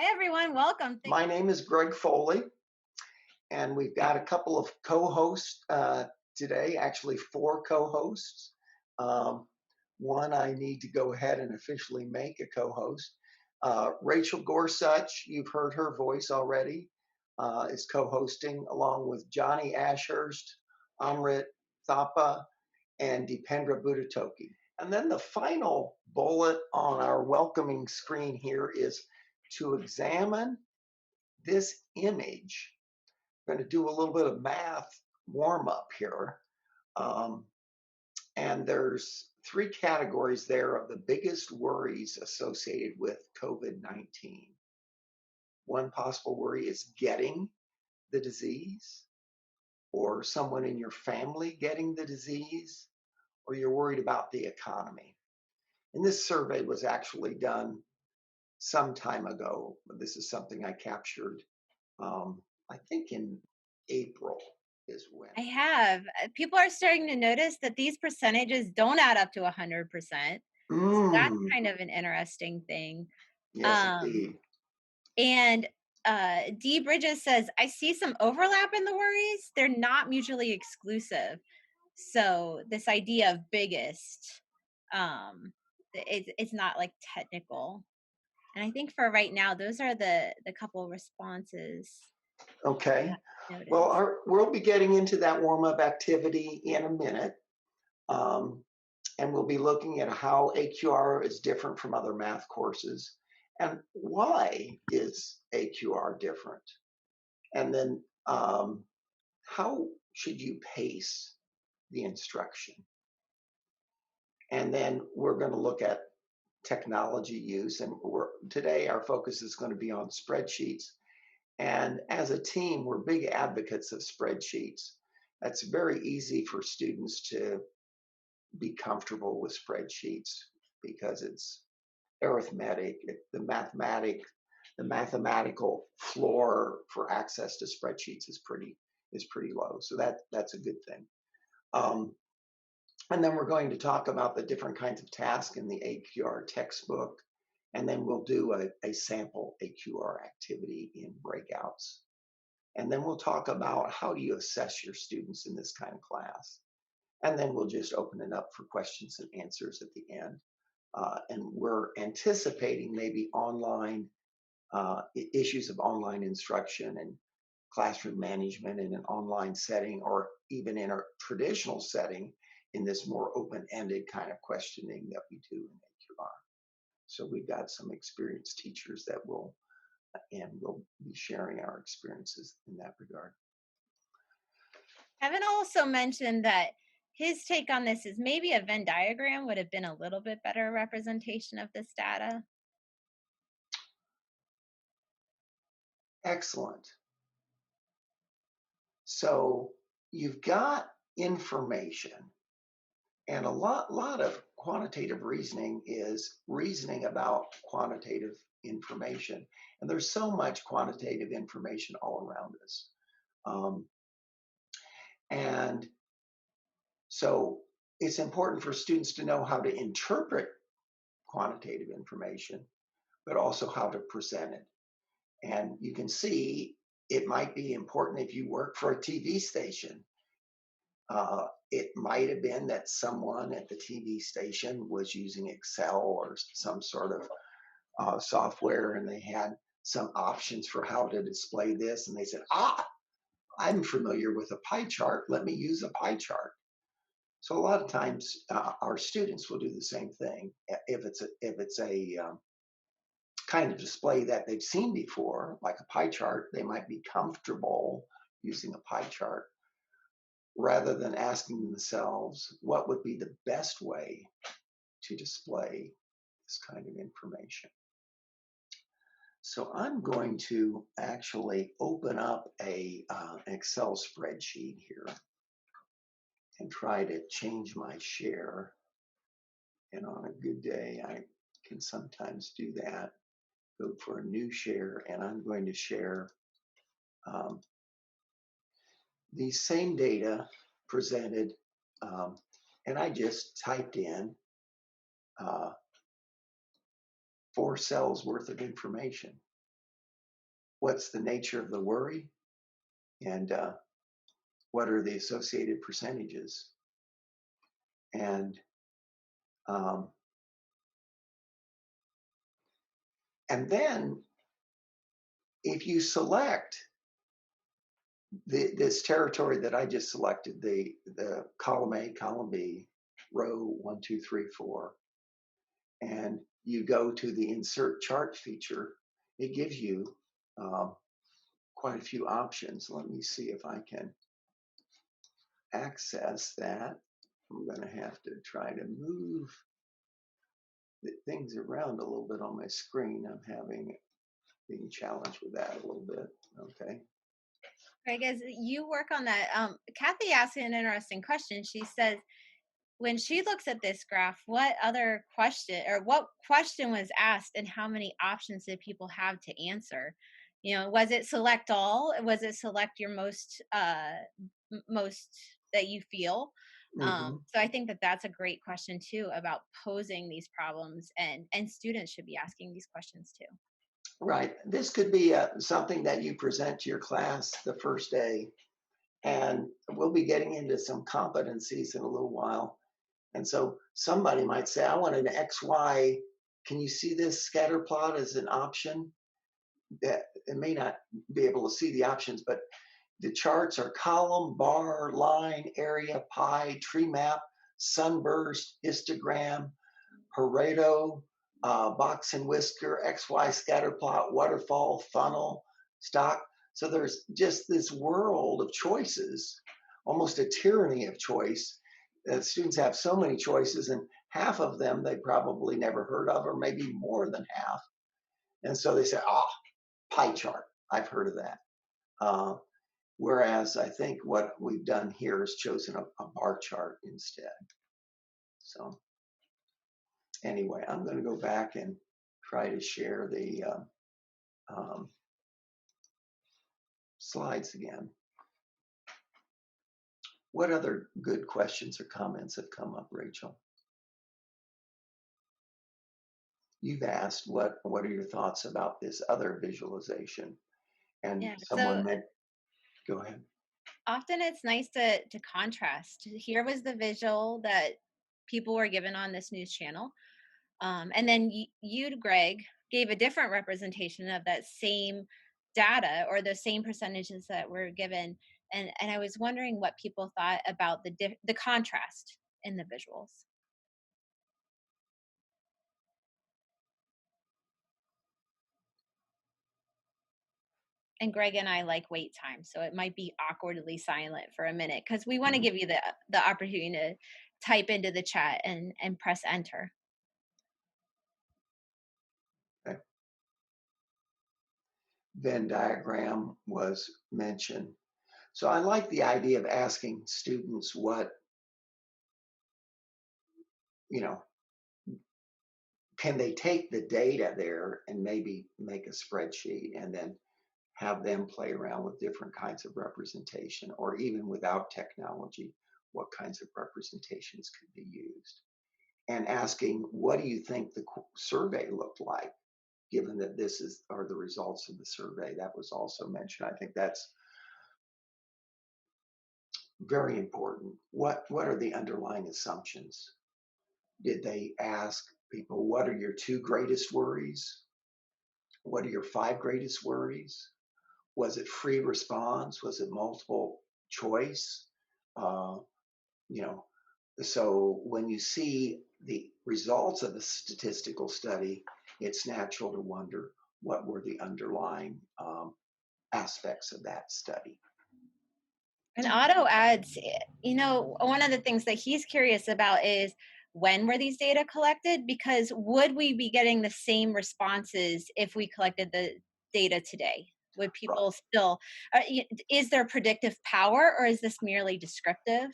Hi, everyone. Welcome. My name is Greg Foley, and we've got a couple of co-hosts today, actually four co-hosts. Um, One I need to go ahead and officially make a co-host. Rachel Gorsuch, you've heard her voice already, is co-hosting along with Johnny Ashurst, Amrit Thapa, and Dipendra Buddhatoki. And then the final bullet on our welcoming screen here is to examine this image. I'm going to do a little bit of math warm up here. Um, and there's three categories there of the biggest worries associated with COVID 19. One possible worry is getting the disease, or someone in your family getting the disease, or you're worried about the economy. And this survey was actually done some time ago. This is something I captured, I think in April is when. I have. People are starting to notice that these percentages don't add up to 100%. So that's Mm, kind of an interesting thing. yes, Um, indeed. and D Bridges says, I see some overlap in the worries. They're not mutually exclusive. So this idea of biggest, it's not like technical. And I think for right now, those are the couple responses Okay. that I Well, noticed. we'll be getting into that warm up activity in a minute. Um, and we'll be looking at how AQR is different from other math courses and why is AQR different. And then how should you pace the instruction? And then we're going to look at technology use. And today our focus is going to be on spreadsheets. And as a team, we're big advocates of spreadsheets. That's very easy for students to be comfortable with spreadsheets because it's arithmetic, the mathematical floor for access to spreadsheets is pretty low. So that's a good thing. Um, and then we're going to talk about the different kinds of tasks in the AQR textbook. And then we'll do a sample AQR activity in breakouts. And then we'll talk about how do you assess your students in this kind of class. And then we'll just open it up for questions and answers at the end. And we're anticipating maybe online issues of online instruction and classroom management in an online setting, or even in a traditional setting in this more open-ended kind of questioning that we do in AQR. So we've got some experienced teachers that will, and we'll be sharing our experiences in that regard. Evan also mentioned that his take on this is maybe a Venn diagram would have been a little bit better representation of this data. Excellent. So you've got information, and a lot of quantitative reasoning is reasoning about quantitative information. And there's so much quantitative information all around us. Um, and so it's important for students to know how to interpret quantitative information, but also how to present it. And you can see it might be important if you work for a TV station. It might have been that someone at the TV station was using Excel or some sort of software, and they had some options for how to display this. And they said, I'm familiar with a pie chart. Let me use a pie chart. So a lot of times our students will do the same thing. If it's a kind of display that they've seen before, like a pie chart, they might be comfortable using a pie chart rather than asking themselves what would be the best way to display this kind of information. So I'm going to actually open up an Excel spreadsheet here and try to change my share. And on a good day, I can sometimes do that. Go for a new share, and I'm going to share these same data presented, and I just typed in 4 cells worth of information. what's the nature of the worry, and what are the associated percentages. And um, and then if you select this territory that I just selected, the column A, column B, row 1, 2, 3, 4, and you go to the insert chart feature, it gives you um, quite a few options. Let me see if I can access that. I'm going to have to try to move things around a little bit on my screen. I'm being challenged with that a little bit. Okay. Greg, as you work on that, Kathy asked an interesting question. She says, when she looks at this graph, what other question or what question was asked and how many options did people have to answer? Was it select all? Was it select your most that you feel? Hmm. So I think that that's a great question too about posing these problems, and students should be asking these questions too. Right. This could be something that you present to your class the first day, and we'll be getting into some competencies in a little while. And so somebody might say, I want an XY. Can you see this scatter plot as an option? That it may not be able to see the options, but the charts are column, bar, line, area, pie, tree map, sunburst, histogram, Pareto, box and whisker, XY scatter plot, waterfall, funnel, stock. So there's just this world of choices, almost a tyranny of choice. Students have so many choices, and half of them they probably never heard of, or maybe more than half. And so they say, "Ah, pie chart. I've heard of that." Uh, Whereas I think what we've done here is chosen a bar chart instead. So anyway, I'm going to go back and try to share the um, slides again. What other good questions or comments have come up, Rachel? You've asked what are your thoughts about this other visualization? And Yeah. So someone meant, go ahead. often it's nice to contrast. Here was the visual that people were given on this news channel. And then you, Greg, gave a different representation of that same data or the same percentages that were given. And I was wondering what people thought about the contrast in the visuals. And Greg and I like wait time, so it might be awkwardly silent for a minute because we want to Mhm. give you the opportunity to type into the chat and press enter. Okay. Venn diagram was mentioned. So I like the idea of asking students what, you know, can they take the data there and maybe make a spreadsheet and then have them play around with different kinds of representation, or even without technology, what kinds of representations could be used? And asking, what do you think the survey looked like, given that this are the results of the survey? That was also mentioned. I think that's very important. What are the underlying assumptions? Did they ask people, what are your two greatest worries? What are your five greatest worries? Was it free response? Was it multiple choice? Uh, you know, so when you see the results of a statistical study, it's natural to wonder what were the underlying aspects of that study. And Otto adds, one of the things that he's curious about is when were these data collected? Because would we be getting the same responses if we collected the data today? Would Right. people still, is there predictive power or is this merely descriptive?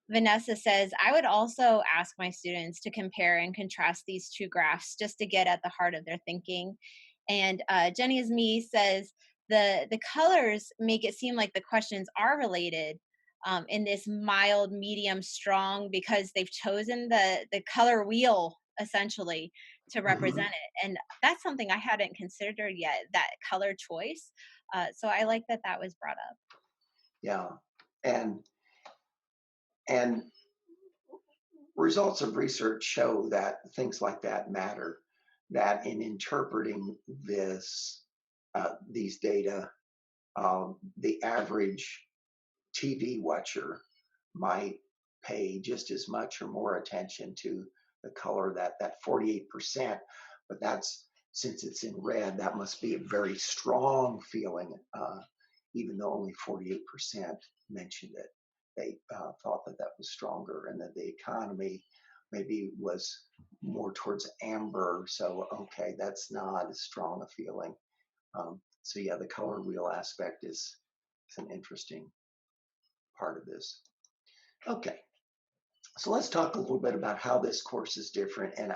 Vanessa says, I would also ask my students to compare and contrast these two graphs just to get at the heart of their thinking. And Jenny is me says, the colors make it seem like the questions are related in this mild, medium, strong, because they've chosen the color wheel essentially to Hmm. represent it. And that's something I hadn't considered yet, that color choice. So I like that that was brought up. Yeah. And and results of research show that things like that matter. That in interpreting these data, the average TV watcher might pay just as much or more attention to the color, that 48%, but that's, since it's in red, that must be a very strong feeling, even though only 48% mentioned it. They thought that that was stronger, and that the economy maybe was more towards amber. So, okay, that's not as strong a feeling. So yeah, the color wheel aspect is an interesting part of this. Okay, so let's talk a little bit about how this course is different, and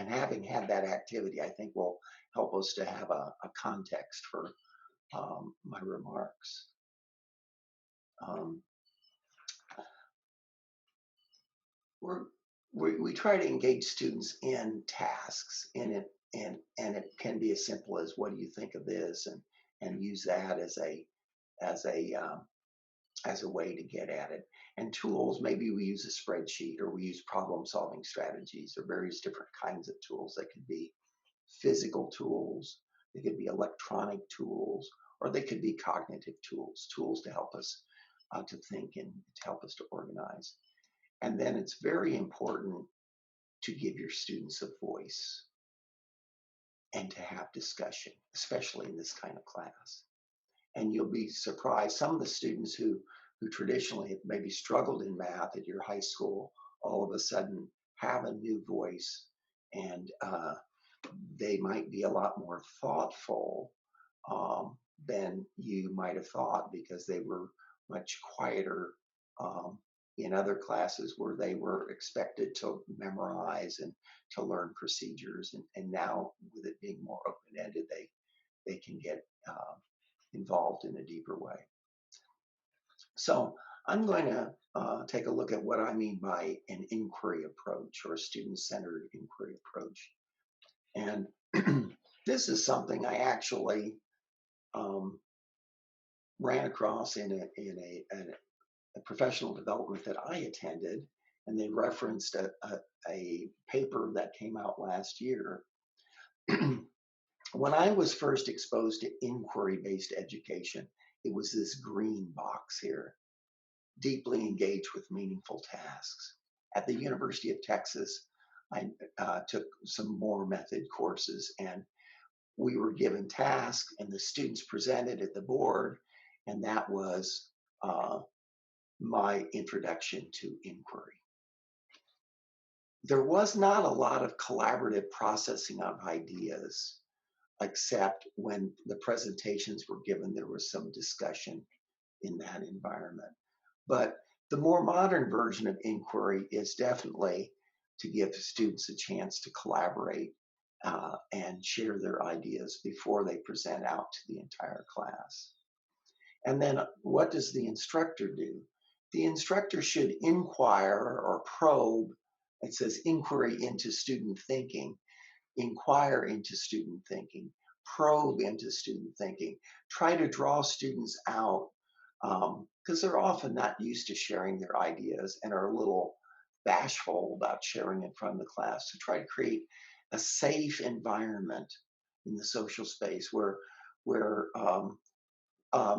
having had that activity, I think will help us to have a context for my remarks. Um, we're, we try to engage students in tasks, and it can be as simple as, what do you think of this, and use that as a as a way to get at it. And tools, maybe we use a spreadsheet, or we use problem solving strategies, or various different kinds of tools. That could be physical tools, they could be electronic tools, or they could be cognitive tools, tools to help us to think, and to help us to organize. And then it's very important to give your students a voice, and to have discussion, especially in this kind of class. And you'll be surprised, some of the students who traditionally have maybe struggled in math at your high school, all of a sudden have a new voice, and they might be a lot more thoughtful than you might have thought, because they were much quieter um, in other classes where they were expected to memorize and to learn procedures, and now, with it being more open-ended, they can get involved in a deeper way. So I'm going to take a look at what I mean by an inquiry approach, or a student-centered inquiry approach. And this is something I actually um, ran across in a professional development that I attended, and they referenced a paper that came out last year. When I was first exposed to inquiry-based education, it was this green box here: deeply engaged with meaningful tasks. At the University of Texas, I took some more method courses, and we were given tasks, and the students presented at the board, and that was uh, my introduction to inquiry. There was not a lot of collaborative processing of ideas, except when the presentations were given, there was some discussion in that environment. But the more modern version of inquiry is definitely to give students a chance to collaborate and share their ideas before they present out to the entire class. And then what does the instructor do? The instructor should inquire or probe. It says inquiry into student thinking, inquire into student thinking, probe into student thinking, try to draw students out, because they're often not used to sharing their ideas and are a little bashful about sharing in front of the class. To try to create a safe environment in the social space where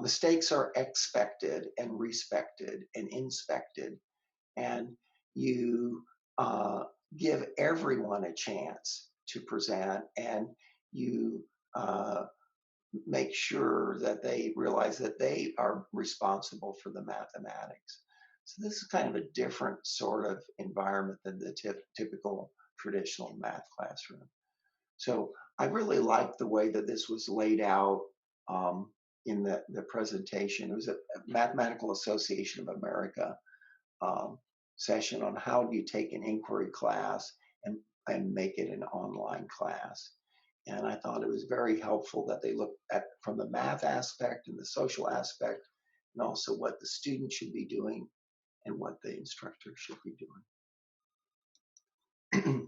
mistakes are expected and respected and inspected, and you give everyone a chance to present, and you uh, make sure that they realize that they are responsible for the mathematics. So this is kind of a different sort of environment than the typical traditional math classroom. So I really liked the way that this was laid out um, in the presentation. It was a Mathematical Association of America um, session on how do you take an inquiry class and make it an online class. And I thought it was very helpful that they looked at from the math aspect and the social aspect, and also what the student should be doing and what the instructor should be doing.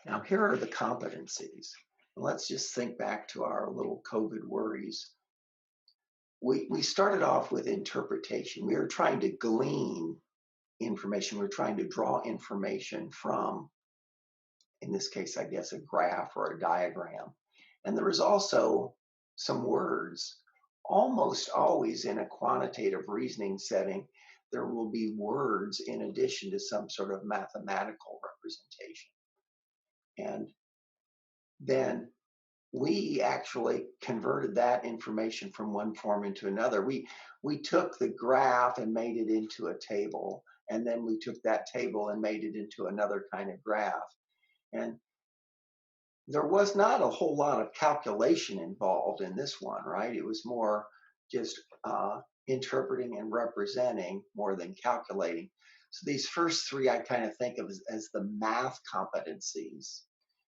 Now, here are the competencies. Let's just think back to our little COVID worries. We started off with interpretation. We were trying to glean information. We were trying to draw information from, in this case, I guess, a graph or a diagram. And there was also some words. Almost always in a quantitative reasoning setting, there will be words in addition to some sort of mathematical representation. And then we actually converted that information from one form into another. We took the graph and made it into a table, and then we took that table and made it into another kind of graph. And there was not a whole lot of calculation involved in this one, right? It was more just interpreting and representing more than calculating. So these first three I kind of think of as the math competencies.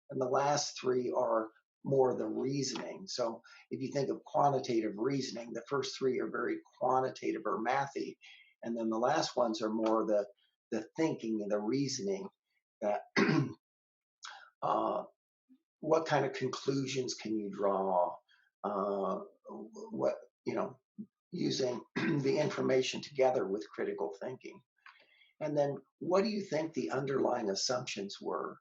And the last three are more the reasoning. So if you think of quantitative reasoning, the first three are very quantitative or mathy. And then the last ones are more the thinking and the reasoning that what kind of conclusions can you draw? What, using the information together with critical thinking. And then what do you think the underlying assumptions were?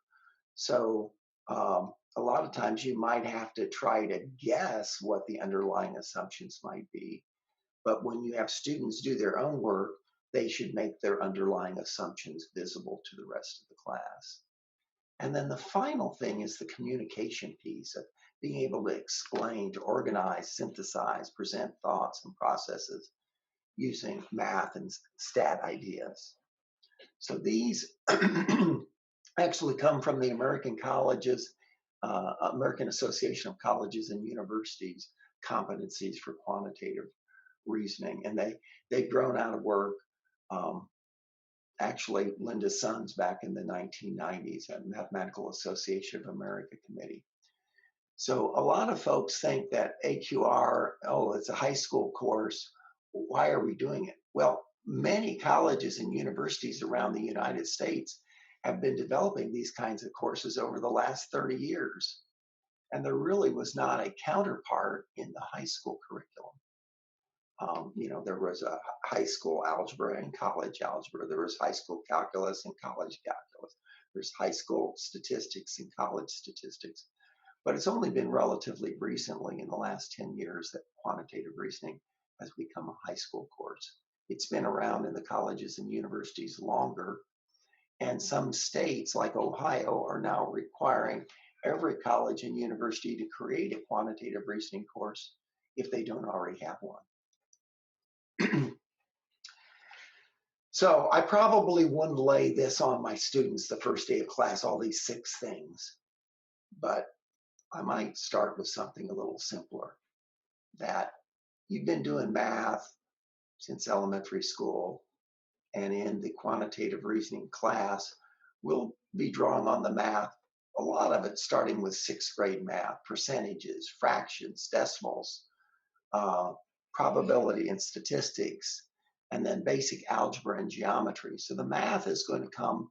So a lot of times you might have to try to guess what the underlying assumptions might be. But when you have students do their own work, they should make their underlying assumptions visible to the rest of the class. And then the final thing is the communication piece of being able to explain, to organize, synthesize, present thoughts and processes using math and stat ideas. So these actually come from the American colleges, American Association of Colleges and Universities competencies for quantitative reasoning. And they've grown out of work. Actually, Linda Sons back in the 1990s at Mathematical Association of America Committee. So a lot of folks think that AQR, oh, it's a high school course. Why are we doing it? Well, many colleges and universities around the United States have been developing these kinds of courses over the last 30 years. And there really was not a counterpart in the high school curriculum. There was a high school algebra and college algebra. There was high school calculus and college calculus. There's high school statistics and college statistics. But it's only been relatively recently in the last 10 years that quantitative reasoning has become a high school course. It's been around in the colleges and universities longer. And some states like Ohio are now requiring every college and university to create a quantitative reasoning course if they don't already have one. So I probably wouldn't lay this on my students the first day of class, all these 6 things, but I might start with something a little simpler, that you've been doing math since elementary school, and in the quantitative reasoning class, we'll be drawing on the math, a lot of it starting with 6th grade math, percentages, fractions, decimals, probability and statistics, and then basic algebra and geometry. So the math is going to come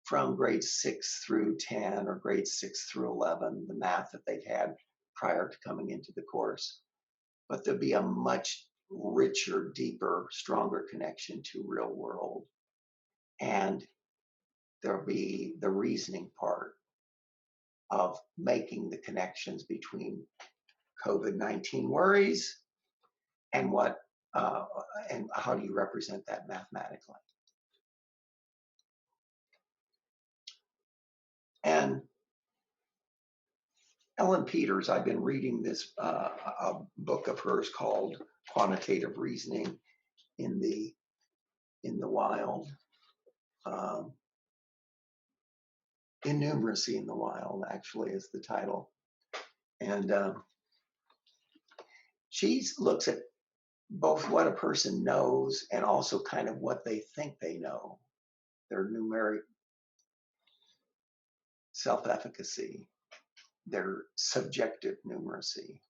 from grades 6 through 10 or grades 6 through 11, the math that they've had prior to coming into the course. But there'll be a much richer, deeper, stronger connection to real world. And there'll be the reasoning part of making the connections between COVID-19 worries and and how do you represent that mathematically. And Ellen Peters, I've been reading this a book of hers called Quantitative Reasoning in the Wild, Innumeracy in the Wild, actually, is the title. And she looks at both what a person knows and also kind of what they think they know, their numeric self-efficacy, their subjective numeracy.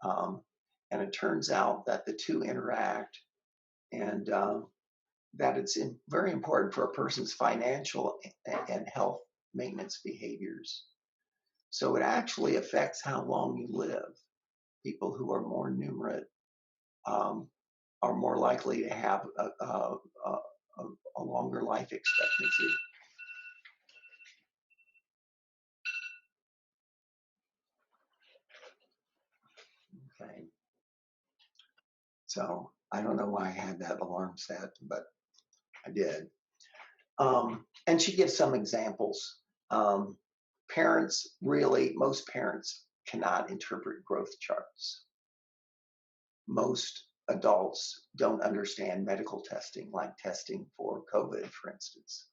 And it turns out that the two interact, and that it's very important for a person's financial and health maintenance behaviors. So it actually affects how long you live. People who are more numerate um, are more likely to have a longer life expectancy. Okay. So I don't know why I had that alarm set, but I did. And she gives some examples. Um, most parents cannot interpret growth charts. Most adults don't understand medical testing, like testing for COVID, for instance,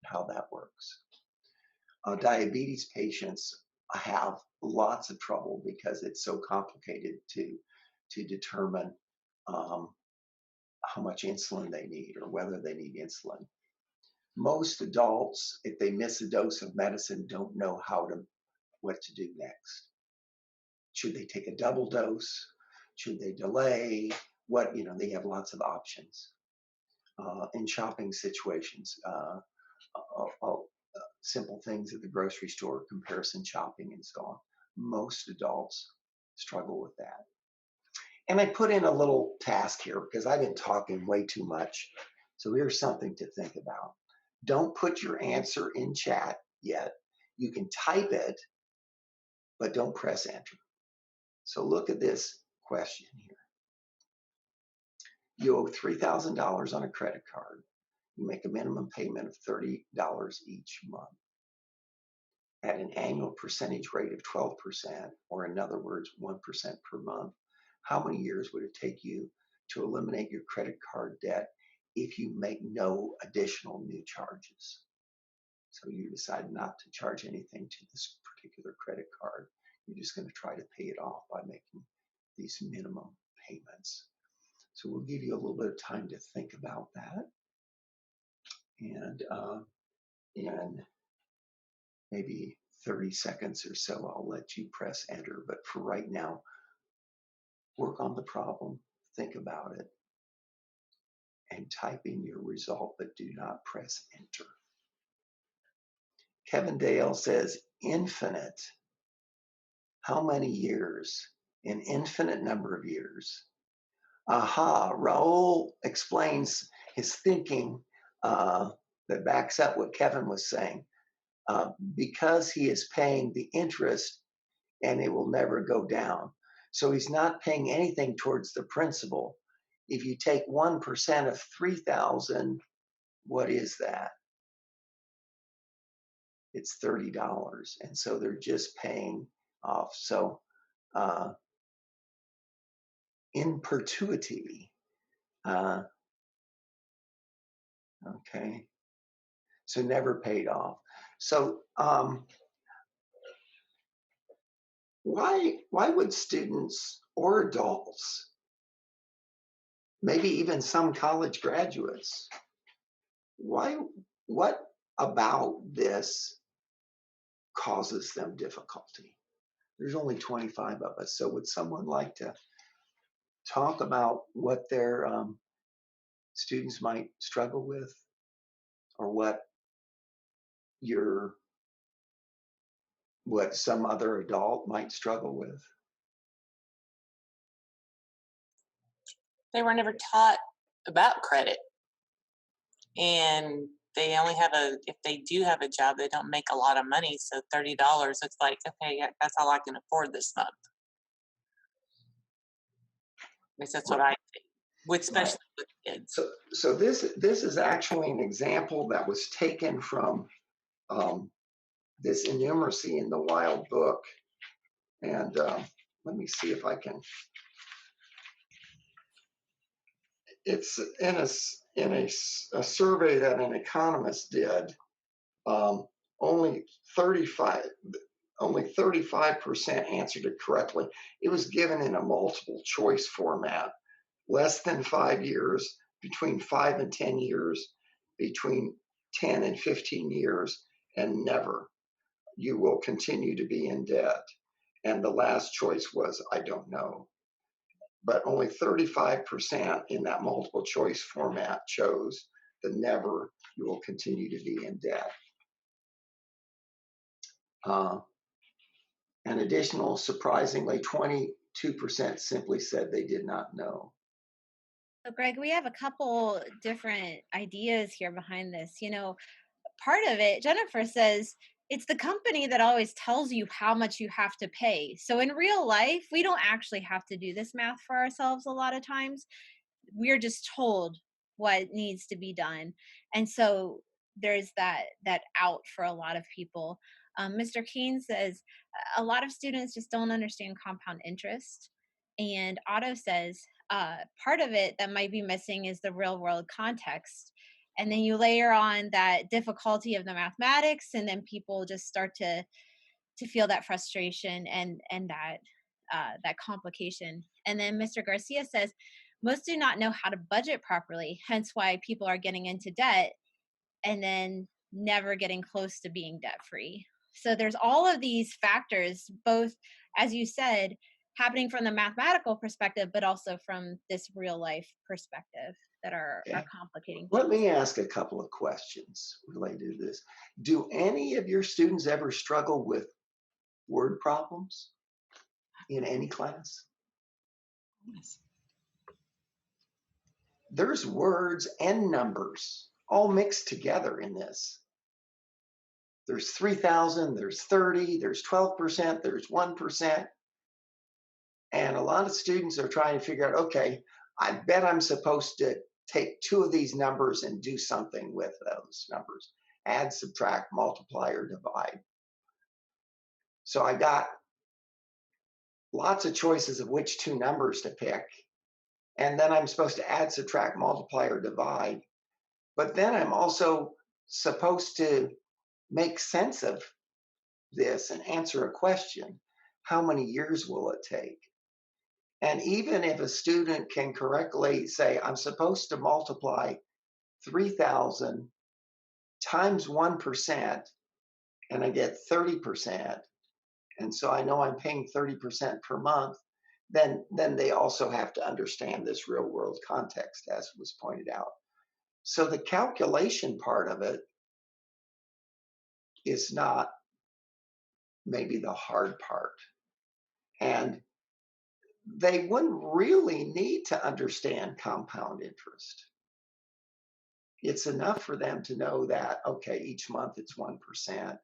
how that works. Diabetes patients have lots of trouble because it's so complicated to determine um, how much insulin they need or whether they need insulin. Most adults, if they miss a dose of medicine, don't know what to do next. Should they take a double dose? Should they delay? They have lots of options in shopping situations. Simple things at the grocery store, comparison shopping, and so on. Most adults struggle with that. And I put in a little task here because I've been talking way too much. So here's something to think about. Don't put your answer in chat yet. You can type it, but don't press enter. So look at this question here. You owe $3,000 on a credit card. You make a minimum payment of $30 each month at an annual percentage rate of 12%, or in other words, 1% per month. How many years would it take you to eliminate your credit card debt if you make no additional new charges? So you decide not to charge anything to this particular credit card. You're just going to try to pay it off by making these minimum payments. So we'll give you a little bit of time to think about that. And maybe 30 seconds or so, I'll let you press enter. But for right now, work on the problem, think about it, and type in your result, but do not press enter. Kevin Dale says, infinite. How many years? An infinite number of years. Aha, Raul explains his thinking that backs up what Kevin was saying. Because he is paying the interest and it will never go down. So he's not paying anything towards the principal. If you take 1% of 3,000, what is that? It's $30. And so they're just paying off. So in perpetuity, okay, so never paid off. So why would students or adults, maybe even some college graduates, what about this causes them difficulty? There's only 25 of us. So would someone like to talk about what their students might struggle with, or what some other adult might struggle with? They were never taught about credit, and they only have if they do have a job, they don't make a lot of money. So $30, it's like, okay, that's all I can afford this month. At least that's what I think, especially with kids. So this is actually an example that was taken from this innumeracy in the Wild Book. And let me see if I can. It's in a survey that an economist did. Only 35% answered it correctly. It was given in a multiple choice format. Less than 5 years, between 5 and 10 years, between 10 and 15 years, and never. You will continue to be in debt. And the last choice was, I don't know. But only 35% in that multiple choice format chose the never, you will continue to be in debt. Uh, an additional, surprisingly, 22% simply said they did not know. So, Greg, we have a couple different ideas here behind this. Part of it, Jennifer says, it's the company that always tells you how much you have to pay. So in real life, we don't actually have to do this math for ourselves a lot of times. We're just told what needs to be done. And so there's that out for a lot of people. Mr. Kane says a lot of students just don't understand compound interest. And Otto says part of it that might be missing is the real world context. And then you layer on that difficulty of the mathematics, and then people just start to feel that frustration and that complication. And then Mr. Garcia says most do not know how to budget properly, hence why people are getting into debt and then never getting close to being debt free. So there's all of these factors, both, as you said, happening from the mathematical perspective, but also from this real life perspective that are Okay. complicating Let things. me ask a couple of questions related to this. Do any of your students ever struggle with word problems in any class? Yes. There's words and numbers all mixed together in this. There's 3,000, there's 30, there's 12%, there's 1%. And a lot of students are trying to figure out, okay, I bet I'm supposed to take two of these numbers and do something with those numbers. Add, subtract, multiply, or divide. So I got lots of choices of which two numbers to pick. And then I'm supposed to add, subtract, multiply, or divide. But then I'm also supposed to make sense of this and answer a question. How many years will it take? And even if a student can correctly say, I'm supposed to multiply 3,000 times 1%, and I get 30%, and so I know I'm paying 30% per month, then they also have to understand this real world context, as was pointed out. So the calculation part of it is not maybe the hard part. And they wouldn't really need to understand compound interest. It's enough for them to know that, okay, each month it's 1%.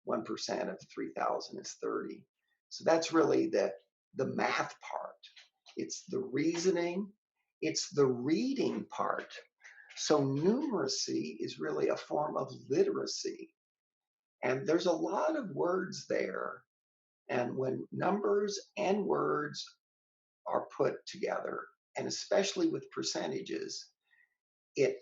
1% of 3,000 is 30. So that's really the math part. It's the reasoning, it's the reading part. So numeracy is really a form of literacy. And there's a lot of words there. And when numbers and words are put together, and especially with percentages, it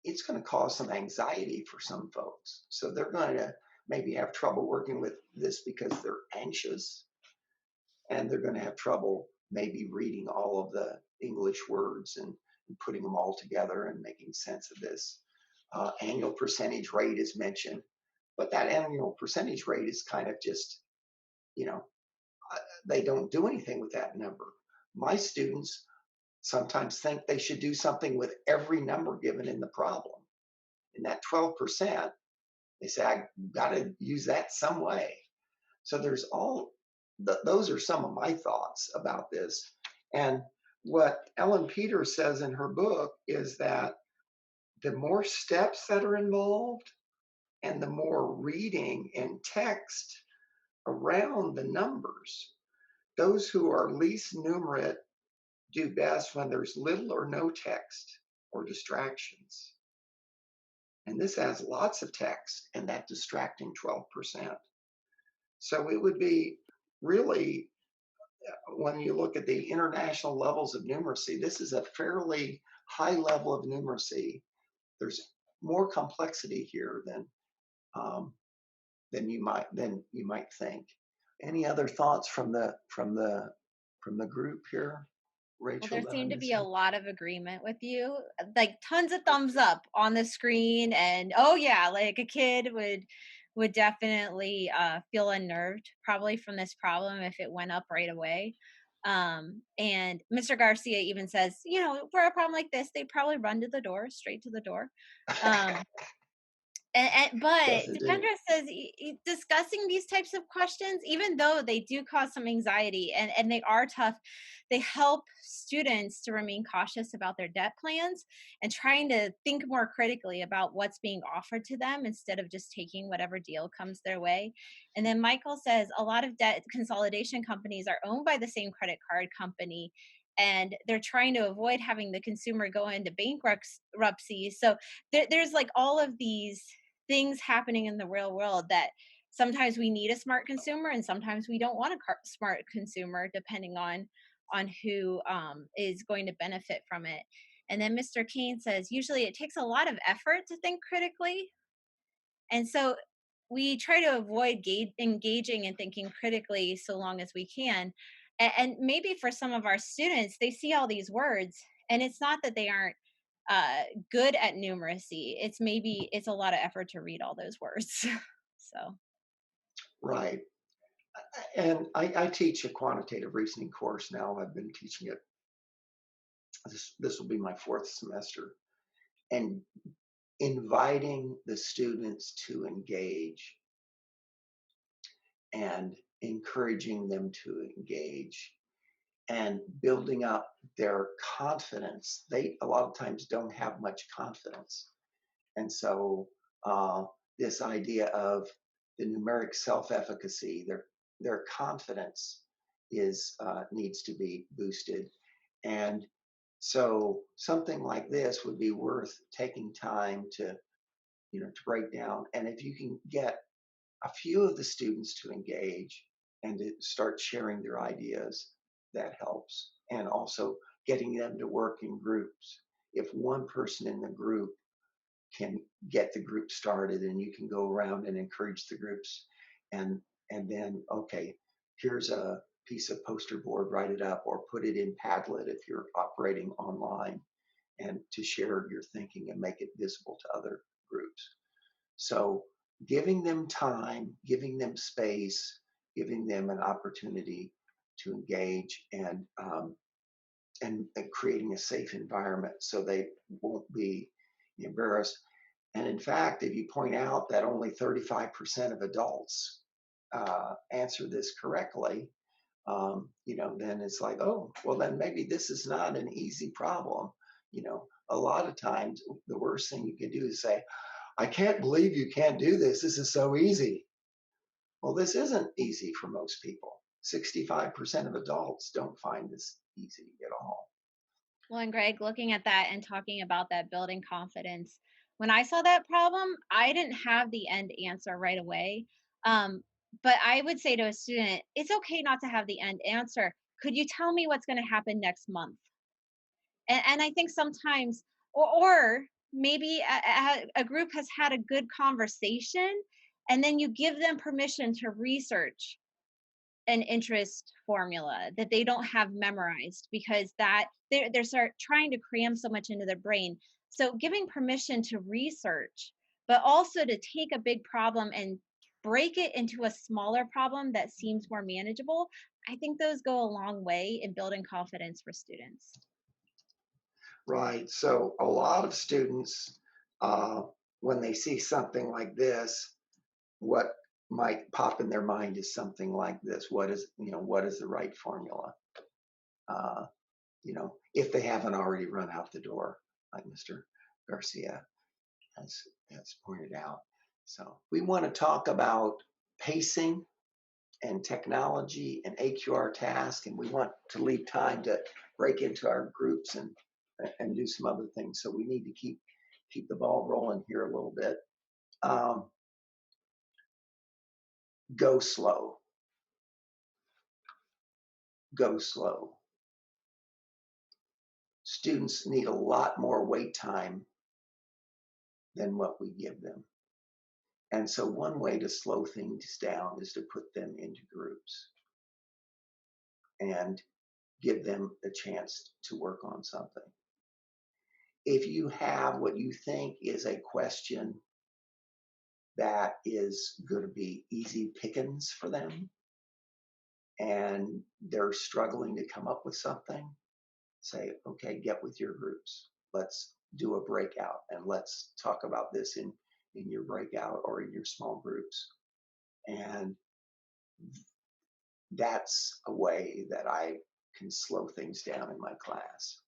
it's going to cause some anxiety for some folks. So they're going to maybe have trouble working with this because they're anxious, and they're going to have trouble maybe reading all of the English words and putting them all together and making sense of this. Annual percentage rate is mentioned, but that annual percentage rate is kind of just, you know, they don't do anything with that number. My students sometimes think they should do something with every number given in the problem. And that 12%, they say, I got to use that some way. So there's those are some of my thoughts about this. And what Ellen Peters says in her book is that the more steps that are involved and the more reading and text around the numbers, those who are least numerate do best when there's little or no text or distractions. And this has lots of text and that distracting 12%. So it would be really, when you look at the international levels of numeracy, this is a fairly high level of numeracy. There's more complexity here um, than you might think. Any other thoughts from the group here, Well, Rachel, there that seemed I'm to be a missing? lot of agreement with you, like tons of thumbs up on the screen, and oh yeah, like a kid would definitely feel unnerved probably from this problem if it went up right away. And Mr. Garcia even says, for a problem like this, they probably run to the door, straight to the door. Um, But Yes, it did. Dependra says discussing these types of questions, even though they do cause some anxiety and they are tough, they help students to remain cautious about their debt plans and trying to think more critically about what's being offered to them instead of just taking whatever deal comes their way. And then Michael says a lot of debt consolidation companies are owned by the same credit card company, and they're trying to avoid having the consumer go into bankruptcy. So there's like all of these things happening in the real world that sometimes we need a smart consumer and sometimes we don't want a smart consumer, depending on who is going to benefit from it. And then Mr. Kane says usually it takes a lot of effort to think critically, and so we try to avoid engaging and thinking critically so long as we can. And maybe for some of our students, they see all these words, and it's not that they aren't good at numeracy. It's maybe it's a lot of effort to read all those words. So, Right. And I teach a quantitative reasoning course now. I've been teaching it. This will be my fourth semester. And inviting the students to engage and encouraging them to engage and building up their confidence. They a lot of times don't have much confidence. And so this idea of the numeric self-efficacy, their confidence is needs to be boosted. And so something like this would be worth taking time to, to break down. And if you can get a few of the students to engage and to start sharing their ideas, that helps. And also getting them to work in groups. If one person in the group can get the group started, and you can go around and encourage the groups, and then, okay, here's a piece of poster board, write it up or put it in Padlet if you're operating online, and to share your thinking and make it visible to other groups. So giving them time, giving them space, giving them an opportunity to engage, and creating a safe environment so they won't be embarrassed. And in fact, if you point out that only 35% of adults answer this correctly, then it's like, oh, well, then maybe this is not an easy problem. A lot of times the worst thing you can do is say, I can't believe you can't do this. This is so easy. Well, this isn't easy for most people. 65% of adults don't find this easy at all. well, and Greg, looking at that and talking about that building confidence, when I saw that problem, I didn't have the end answer right away. Um, but I would say to a student, it's okay not to have the end answer. Could you tell me what's going to happen next month? And I think sometimes, or maybe a group has had a good conversation, and then you give them permission to research an interest formula that they don't have memorized because that they're start trying to cram so much into their brain. So giving permission to research, but also to take a big problem and break it into a smaller problem that seems more manageable, I think those go a long way in building confidence for students. Right. So a lot of students, uh, when they see something like this, what might pop in their mind is something like this. What is the right formula? Uh, if they haven't already run out the door, like Mr. Garcia has pointed out. So we want to talk about pacing and technology and AQR task, and we want to leave time to break into our groups and do some other things. So we need to keep the ball rolling here a little bit. Um, go slow. Go slow. Students need a lot more wait time than what we give them. And so one way to slow things down is to put them into groups and give them a chance to work on something. If you have what you think is a question that is going to be easy pickings for them and they're struggling to come up with something, say, okay, get with your groups. Let's do a breakout and let's talk about this in in your breakout or in your small groups. And that's a way that I can slow things down in my class,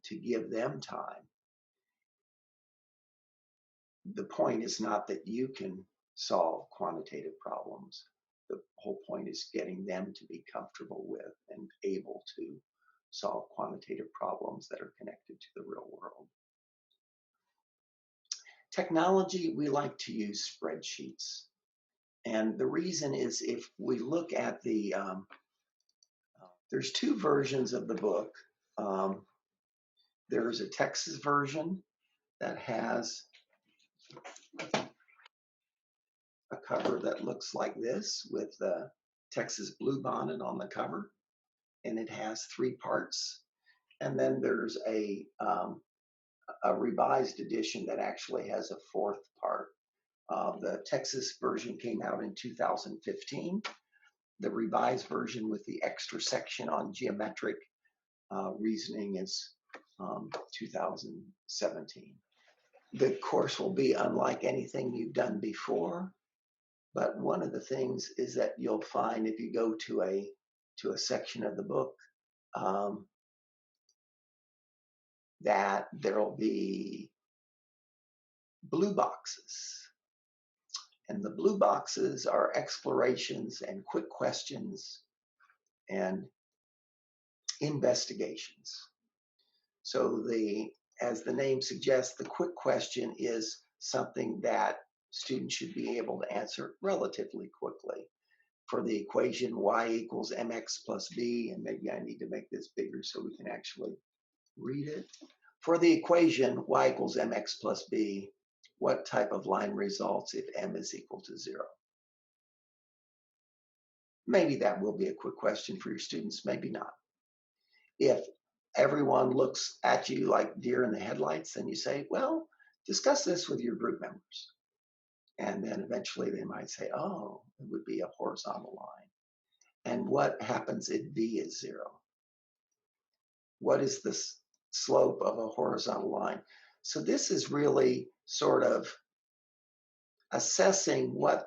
to give them time. The point is not that you can solve quantitative problems. The whole point is getting them to be comfortable with and able to solve quantitative problems that are connected to the real world. Technology, we like to use spreadsheets. And the reason is if we look at the, there's two versions of the book. There's a Texas version that has a cover that looks like this with the Texas bluebonnet on the cover, and it has 3 parts. And then there's a revised edition that actually has a 4th part. The Texas version came out in 2015. The revised version with the extra section on geometric reasoning is 2017. The course will be unlike anything you've done before, but one of the things is that you'll find if you go to a section of the book, that there'll be blue boxes. And the blue boxes are explorations and quick questions and investigations. So as the name suggests, the quick question is something that students should be able to answer relatively quickly. For the equation y equals mx plus b, and maybe I need to make this bigger so we can actually read it. For the equation y equals mx plus b, what type of line results if m is equal to 0? Maybe that will be a quick question for your students, maybe not. If everyone looks at you like deer in the headlights, then you say, well, discuss this with your group members. And then eventually they might say, oh, it would be a horizontal line. And what happens if v is 0? What is the slope of a horizontal line? So this is really sort of assessing what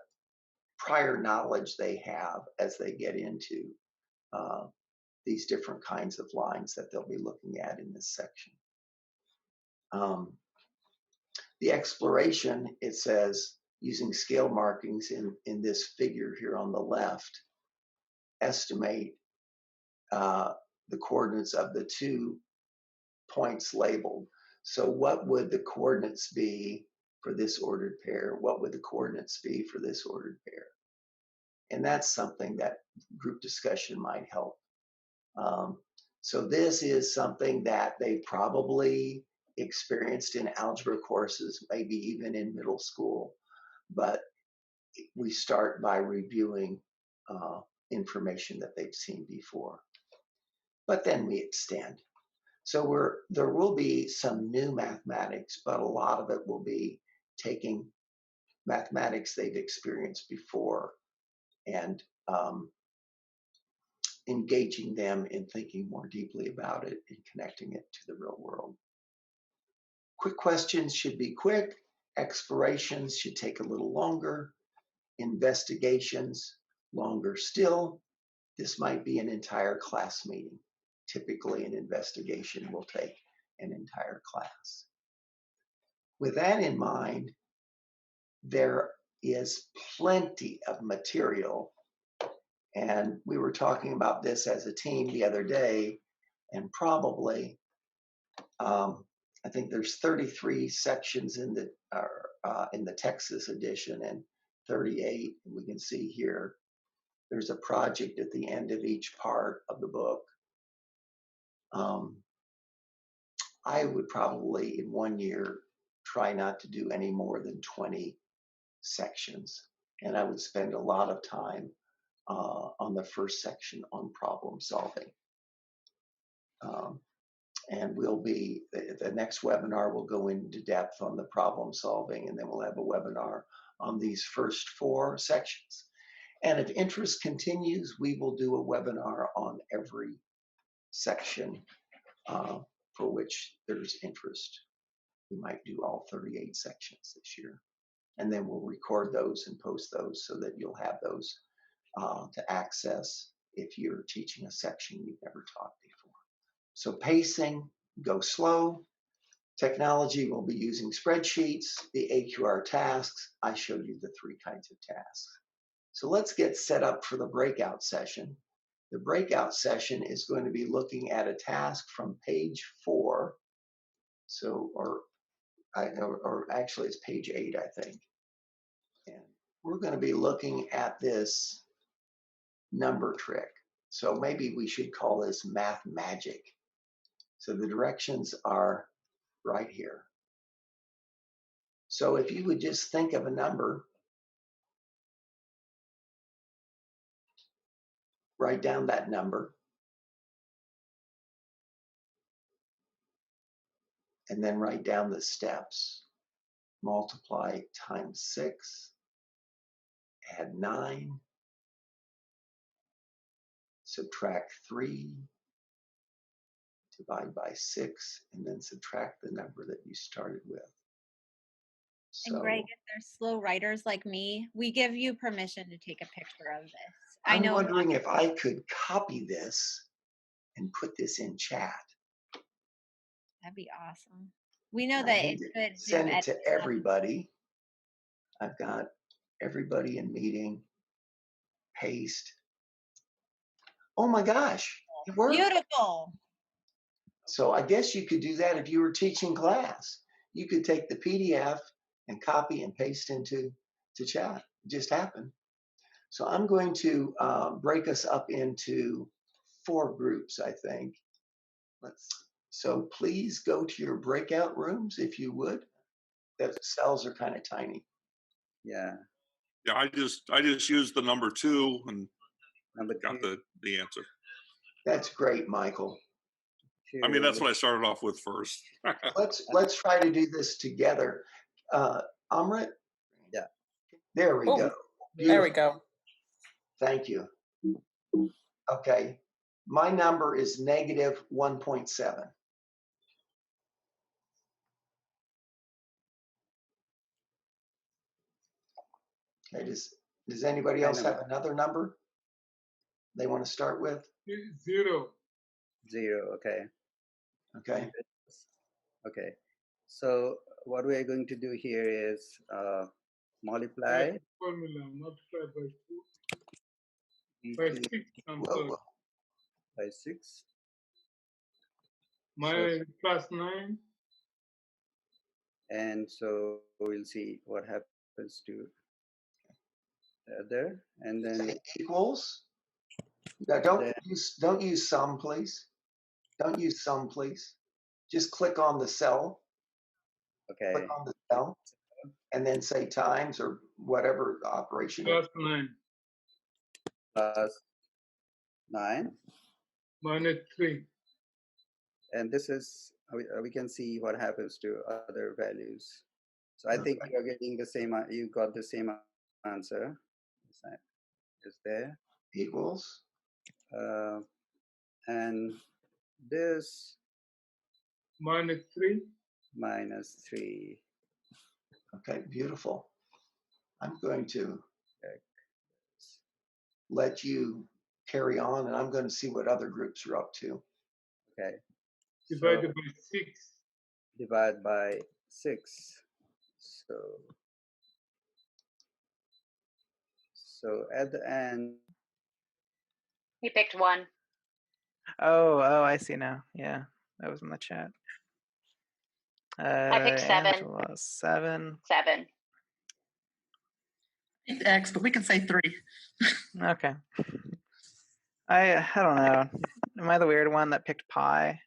prior knowledge they have as they get into these different kinds of lines that they'll be looking at in this section. The exploration, it says, using scale markings in this figure here on the left, estimate the coordinates of the 2 points labeled. So what would the coordinates be for this ordered pair? What would the coordinates be for this ordered pair? And that's something that group discussion might help. So this is something that they probably experienced in algebra courses, maybe even in middle school, but we start by reviewing information that they've seen before. But then we extend. So there will be some new mathematics, but a lot of it will be taking mathematics they've experienced before and engaging them in thinking more deeply about it and connecting it to the real world. Quick questions should be quick. Explorations should take a little longer. Investigations, longer still. This might be an entire class meeting. Typically, an investigation will take an entire class. With that in mind, there is plenty of material. And we were talking about this as a team the other day, and probably, I think there's 33 sections in the Texas edition and 38. We can see here, there's a project at the end of each part of the book. I would probably, in 1 year, try not to do any more than 20 sections. And I would spend a lot of time on the first section on problem solving. And the next webinar will go into depth on the problem solving, and then we'll have a webinar on these first 4 sections. And if interest continues, we will do a webinar on every section for which there's interest. We might do all 38 sections this year. And then we'll record those and post those so that you'll have those to access if you're teaching a section you've never taught before. So pacing, go slow. Technology, we'll be using spreadsheets, the AQR tasks. I showed you the 3 kinds of tasks. So let's get set up for the breakout session. The breakout session is going to be looking at a task from page 4. So, or actually it's page 8, I think. And we're going to be looking at this number trick. So maybe we should call this math magic. So the directions are right here. So if you would just think of a number, write down that number, and then write down the steps. Multiply times 6, add 9, subtract 3, divide by 6, and then subtract the number that you started with. And So Greg, if there's slow writers like me, we give you permission to take a picture of this. I I'm know. wondering if I could copy this and put this in chat. That'd be awesome. We know I that need it to could send it to everybody. I've got everybody in meeting. Paste. Oh my gosh, it worked. Beautiful. So I guess you could do that if you were teaching class. You could take the PDF and copy and paste into chat. It just happened. So I'm going to break us up into 4 groups, I think. So please go to your breakout rooms if you would. The cells are kind of tiny. Yeah. Yeah, I just used the number 2 and Number got 2. the answer. That's great, Michael. I mean, that's what I started off with first. Let's try to do this together. Amrit? Yeah. There we go. There we go. Thank you. Okay. My number is negative 1.7. Okay, does anybody else have another number they want to start with? 0. 0. Okay. Okay. Okay. So what we are going to do here is multiply. Formula, multiply by 2. by By 6, I'm Whoa, sorry. whoa. by 6. My plus 9. And so we'll see what happens to the other, and then Say equals. Now don't use sum, please. Don't use sum, please. Just click on the cell. okay, Click on the cell, and then say times or whatever the operation is. Plus 9. plus 9, Minus 3. and this is we can see what happens to other values. So I think you're getting the same. You got the same answer. Is there Equals. and this Minus 3. minus 3. Okay, beautiful. I'm going to let you carry on, and I'm going to see what other groups are up to. Okay. Divided by 6. Divide by 6. So at the end. He picked 1. Oh, I see now. Yeah, that was in the chat. I picked 7. Angela, 7. 7. X, but we can say 3. Okay. I don't know. Am I the weird one that picked pi?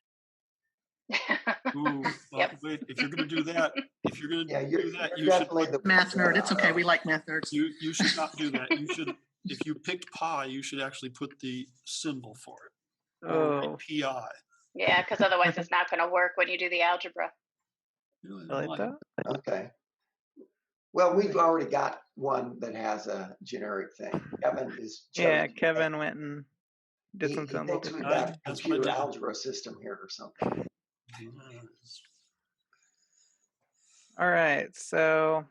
Ooh, Yep. wait, if you're going to do that, you You're should definitely the Math nerd. It's okay. We like math nerds. you should not do that. You should, if you picked pi, you should actually put the symbol for it. Oh, PI. Yeah, because otherwise it's not going to work when you do the algebra. really though? Okay. Well, we've already got one that has a generic thing. Kevin is. Yeah, Kevin went and did some He symbols. thinks we've got a computer algebra system here or something. All right. So,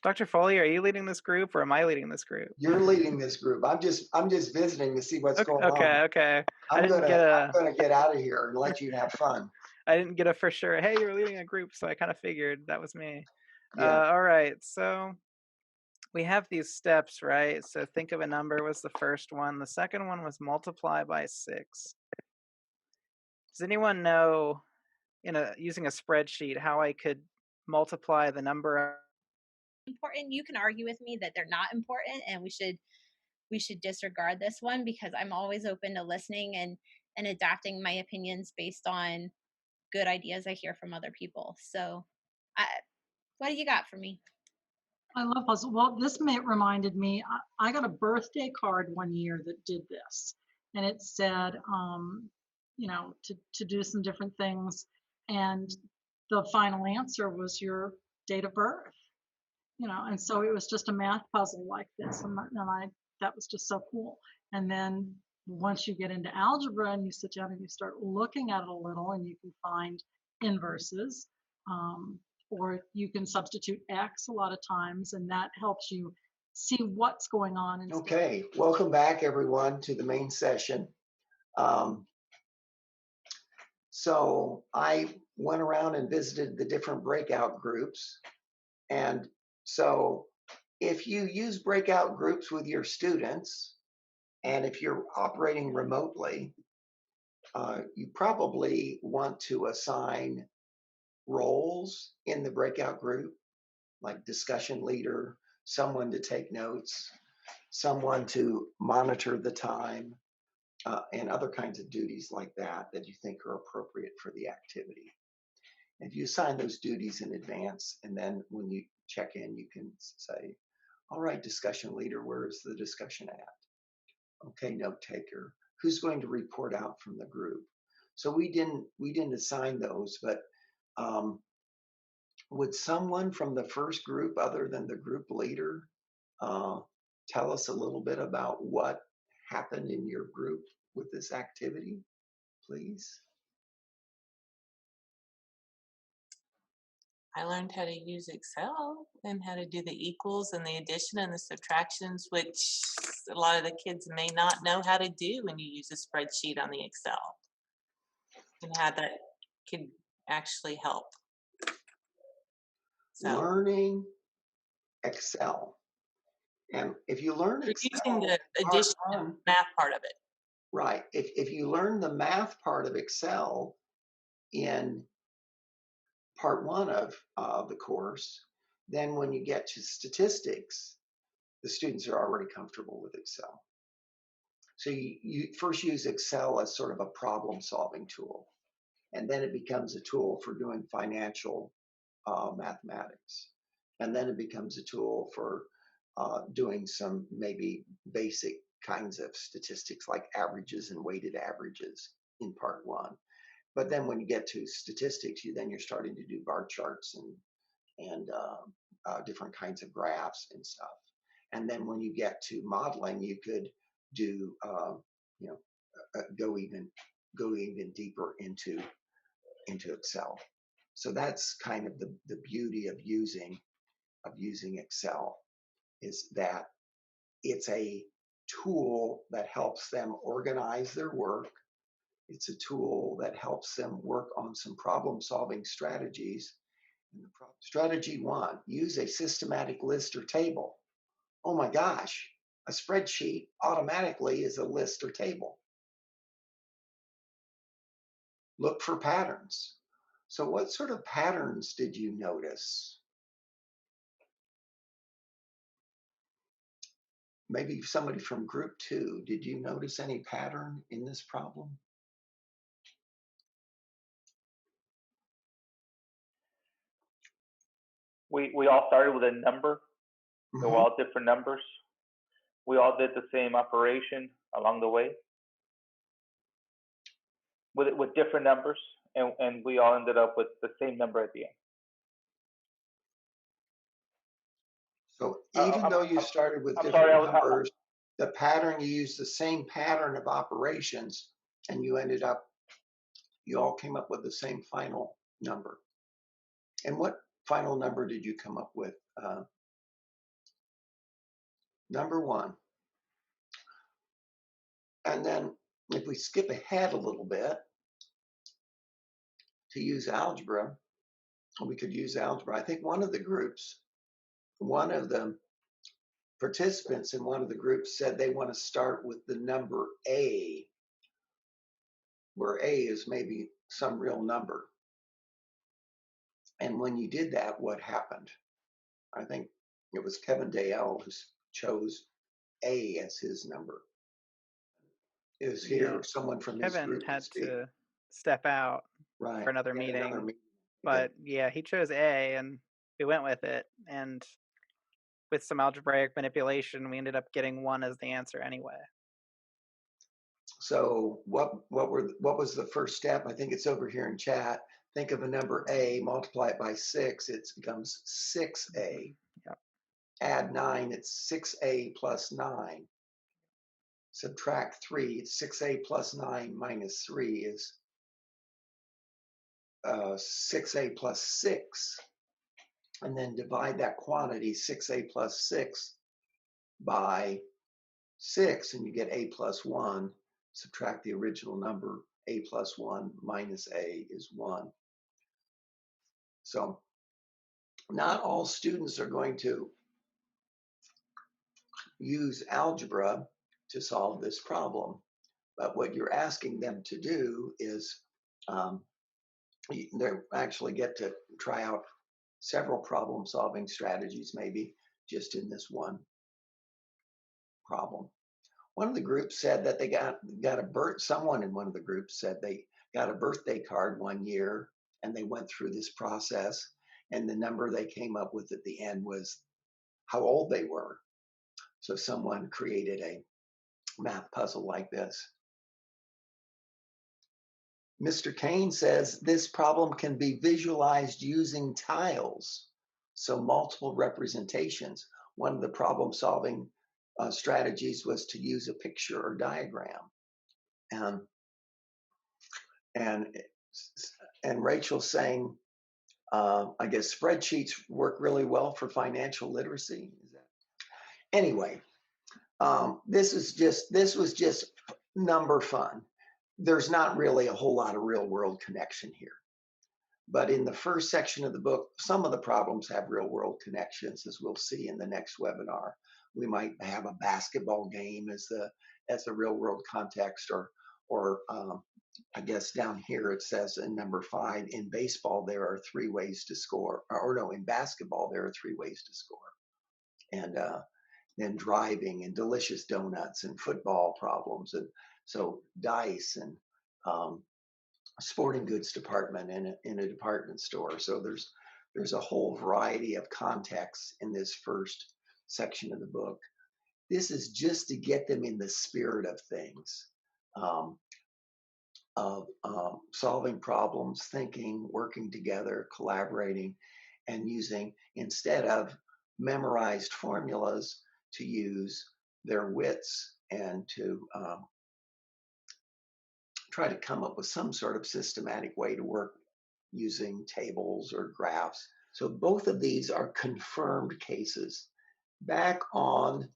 Dr. Foley, are you leading this group or am I leading this group? You're leading this group. I'm just visiting to see what's going on. Okay. I I'm didn't get a gonna get out of here and let you have fun. I didn't get a for sure. Hey, you're leading a group, so I kind of figured that was me. Yeah. All right. So we have these steps, right? So think of a number was the first one. The second one was multiply by 6. Does anyone know, using a spreadsheet, how I could multiply the number? Important. You can argue with me that they're not important, and we should disregard this one because I'm always open to listening and adapting my opinions based on good ideas I hear from other people. So, what do you got for me? I love puzzle. Well, this reminded me. I got a birthday card one year that did this, and it said, to do some different things, and the final answer was your date of birth. And so it was just a math puzzle like this, and that was just so cool. And then once you get into algebra and you sit down and you start looking at it a little, and you can find inverses. Or you can substitute X a lot of times, and that helps you see what's going on. Okay, welcome back everyone to the main session. So I went around and visited the different breakout groups. And so if you use breakout groups with your students, and if you're operating remotely, you probably want to assign roles in the breakout group, like discussion leader, someone to take notes, someone to monitor the time, and other kinds of duties like that you think are appropriate for the activity. If you assign those duties in advance, and then when you check in, you can say, all right, discussion leader, where is the discussion at? Okay, note taker, who's going to report out from the group? So we didn't assign those, but would someone from the first group, other than the group leader, tell us a little bit about what happened in your group with this activity, please? I learned how to use Excel and how to do the equals and the addition and the subtractions, which a lot of the kids may not know how to do when you use a spreadsheet on the Excel, and how that can actually help. So Learning Excel. And if you learn Excel, using the addition and math part of it. Right. If you learn the math part of Excel in part 1 of the course, then when you get to statistics, the students are already comfortable with Excel. So you first use Excel as sort of a problem-solving tool, and then it becomes a tool for doing financial mathematics. And then it becomes a tool for doing some maybe basic kinds of statistics like averages and weighted averages in part 1. But then when you get to statistics, you're starting to do bar charts and different kinds of graphs and stuff. And then when you get to modeling, you could do go even deeper into Excel. So that's kind of the beauty of using Excel, is that it's a tool that helps them organize their work. It's a tool that helps them work on some problem-solving strategies. And strategy 1, use a systematic list or table. Oh my gosh, a spreadsheet automatically is a list or table. Look for patterns. So what sort of patterns did you notice? Maybe somebody from group 2, did you notice any pattern in this problem? We all started with a number, so all different numbers. We all did the same operation along the way with different numbers, and we all ended up with the same number at the end. So even though you started with different numbers, the pattern, you used the same pattern of operations, and you all came up with the same final number. And what final number did you come up with? Number 1. And then if we skip ahead a little bit to use algebra, we could use algebra. I think one of the participants in one of the groups said they want to start with the number A, where A is maybe some real number. And when you did that, what happened? I think it was Kevin Dale who chose A as his number. Is here someone from his Kevin group had speak? to step out Right. for another He had meeting. another meeting. But yeah, he chose A and we went with it. And with some algebraic manipulation, we ended up getting 1 as the answer anyway. So what was the first step? I think it's over here in chat. Think of a number A, multiply it by 6, it becomes 6A. Yep. Add 9, it's 6A plus 9. Subtract 3, it's 6A plus 9 minus 3 is 6A plus 6. And then divide that quantity, 6A plus 6, by 6, and you get A plus 1. Subtract the original number, A plus 1 minus A is 1. So not all students are going to use algebra to solve this problem, but what you're asking them to do is they actually get to try out several problem solving strategies, maybe just in this one problem. One of the groups said that they got someone in one of the groups said they got a birthday card one year and they went through this process, and the number they came up with at the end was how old they were. So someone created a math puzzle like this. Mr. Kane says this problem can be visualized using tiles, so multiple representations. One of the problem solving strategies was to use a picture or diagram. And Rachel's saying, I guess spreadsheets work really well for financial literacy. Anyway, this was just number fun. There's not really a whole lot of real world connection here. But in the first section of the book, some of the problems have real world connections, as we'll see in the next webinar. We might have a basketball game as the real world context, or I guess down here it says in number 5, in baseball there are 3 ways to score, or no, in basketball there are 3 ways to score. And then driving and delicious donuts and football problems, and so dice and sporting goods department in a department store. So there's a whole variety of contexts in this first section of the book. This is just to get them in the spirit of things, of solving problems, thinking, working together, collaborating, and using, instead of memorized formulas, to use their wits and to try to come up with some sort of systematic way to work using tables or graphs. So both of these are confirmed cases. Back on